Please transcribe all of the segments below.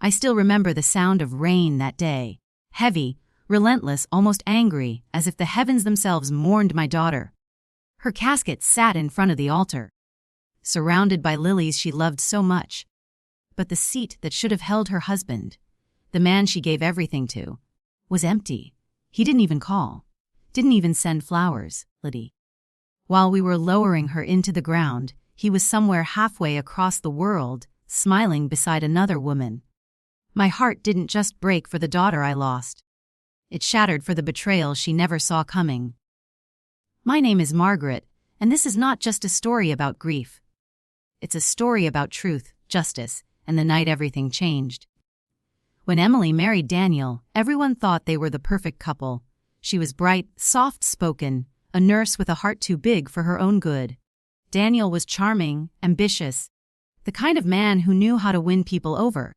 I still remember the sound of rain that day, heavy, relentless, almost angry, as if the heavens themselves mourned my daughter. Her casket sat in front of the altar, surrounded by lilies she loved so much. But the seat that should have held her husband, the man she gave everything to, was empty. He didn't even call, didn't even send flowers. While we were lowering her into the ground, he was somewhere halfway across the world, smiling beside another woman. My heart didn't just break for the daughter I lost. It shattered for the betrayal she never saw coming. My name is Margaret, and this is not just a story about grief. It's a story about truth, justice, and the night everything changed. When Emily married Daniel, everyone thought they were the perfect couple. She was bright, soft-spoken, a nurse with a heart too big for her own good. Daniel was charming, ambitious, the kind of man who knew how to win people over.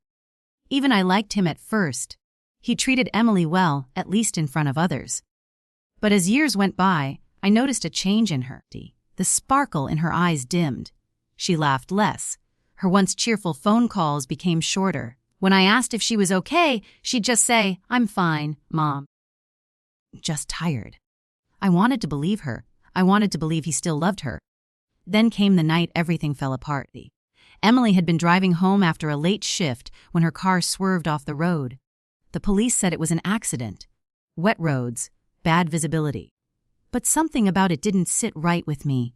Even I liked him at first. He treated Emily well, at least in front of others. But as years went by, I noticed a change in her. The sparkle in her eyes dimmed. She laughed less. Her once cheerful phone calls became shorter. When I asked if she was okay, she'd just say, "I'm fine, Mom." Just tired. I wanted to believe her. I wanted to believe he still loved her. Then came the night everything fell apart. Emily had been driving home after a late shift when her car swerved off the road. The police said it was an accident. Wet roads, bad visibility. But something about it didn't sit right with me.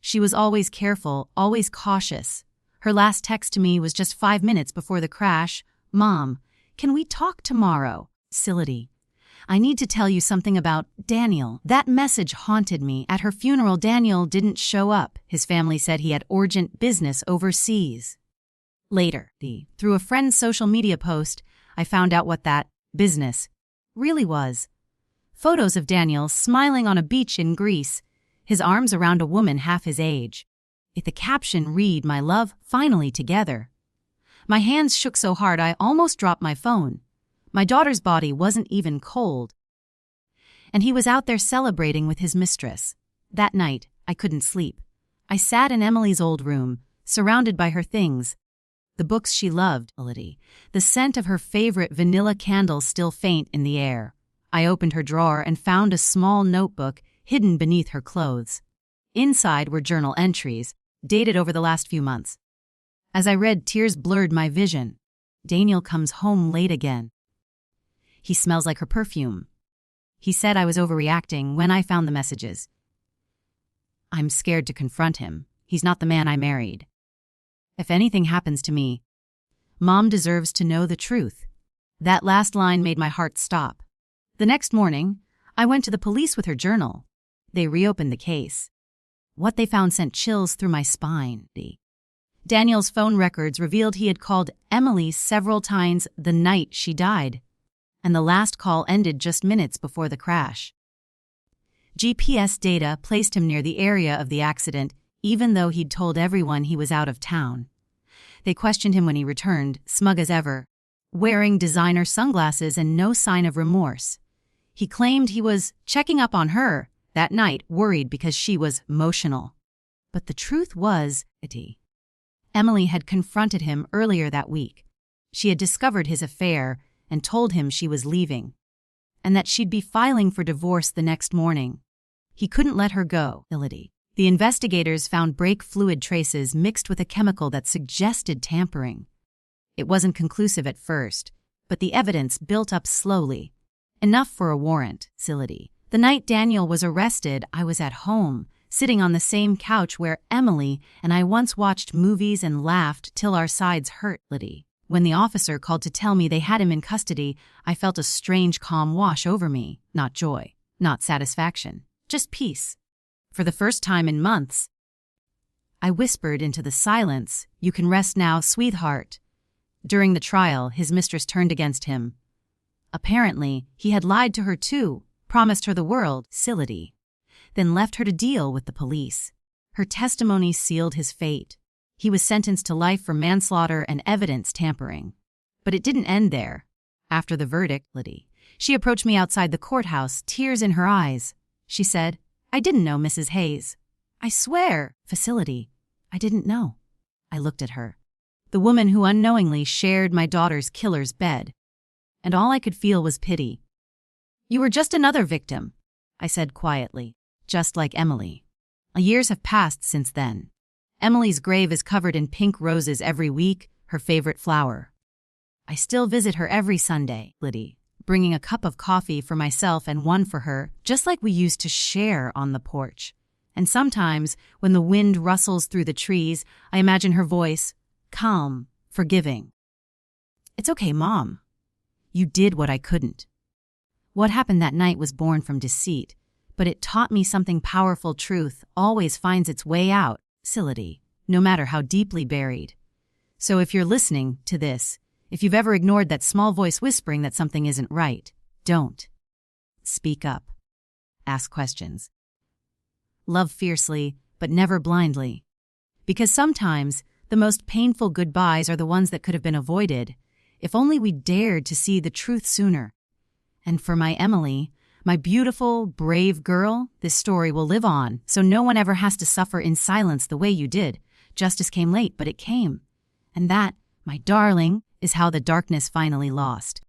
She was always careful, always cautious. Her last text to me was just 5 minutes before the crash. "Mom, can we talk tomorrow?" Silly. "I need to tell you something about Daniel." That message haunted me. At her funeral, Daniel didn't show up. His family said he had urgent business overseas. Later, through a friend's social media post, I found out what that business really was. Photos of Daniel smiling on a beach in Greece, his arms around a woman half his age. The caption read, "My love, finally together." My hands shook so hard I almost dropped my phone. My daughter's body wasn't even cold. And he was out there celebrating with his mistress. That night, I couldn't sleep. I sat in Emily's old room, surrounded by her things. The books she loved, the scent of her favorite vanilla candles still faint in the air. I opened her drawer and found a small notebook hidden beneath her clothes. Inside were journal entries, dated over the last few months. As I read, tears blurred my vision. Daniel comes home late again. He smells like her perfume. He said I was overreacting when I found the messages. I'm scared to confront him. He's not the man I married. If anything happens to me, Mom deserves to know the truth. That last line made my heart stop. The next morning, I went to the police with her journal. They reopened the case. What they found sent chills through my spine. Daniel's phone records revealed he had called Emily several times the night she died, and the last call ended just minutes before the crash. GPS data placed him near the area of the accident, even though he'd told everyone he was out of town. They questioned him when he returned, smug as ever, wearing designer sunglasses and no sign of remorse. He claimed he was checking up on her that night, worried because she was emotional. But the truth was, Emily had confronted him earlier that week. She had discovered his affair and told him she was leaving, and that she'd be filing for divorce the next morning. He couldn't let her go. The investigators found brake fluid traces mixed with a chemical that suggested tampering. It wasn't conclusive at first, but the evidence built up slowly, enough for a warrant. The night Daniel was arrested, I was at home, sitting on the same couch where Emily and I once watched movies and laughed till our sides hurt. When the officer called to tell me they had him in custody, I felt a strange calm wash over me. Not joy, not satisfaction, just peace. For the first time in months, I whispered into the silence, "You can rest now, sweetheart." During the trial, his mistress turned against him. Apparently, he had lied to her too, promised her the world, then left her to deal with the police. Her testimony sealed his fate. He was sentenced to life for manslaughter and evidence tampering. But it didn't end there. After the verdict, she approached me outside the courthouse, tears in her eyes. She said, "I didn't know, Mrs. Hayes. I swear, I didn't know." I looked at her. the woman who unknowingly shared my daughter's killer's bed. And all I could feel was pity. "You were just another victim," I said quietly, "just like Emily." Years have passed since then. Emily's grave is covered in pink roses every week, her favorite flower. I still visit her every Sunday, Liddy, bringing a cup of coffee for myself and one for her, just like we used to share on the porch. And sometimes, when the wind rustles through the trees, I imagine her voice, calm, forgiving. "It's okay, Mom. You did what I couldn't." What happened that night was born from deceit, but it taught me something powerful. Truth always finds its way out, Sility, no matter how deeply buried. So if you're listening to this, if you've ever ignored that small voice whispering that something isn't right, don't. Speak up. Ask questions. Love fiercely, but never blindly. Because sometimes, the most painful goodbyes are the ones that could have been avoided, if only we dared to see the truth sooner. And for my Emily, my beautiful, brave girl, this story will live on, so no one ever has to suffer in silence the way you did. Justice came late, but it came. And that, my darling, is how the darkness finally lost.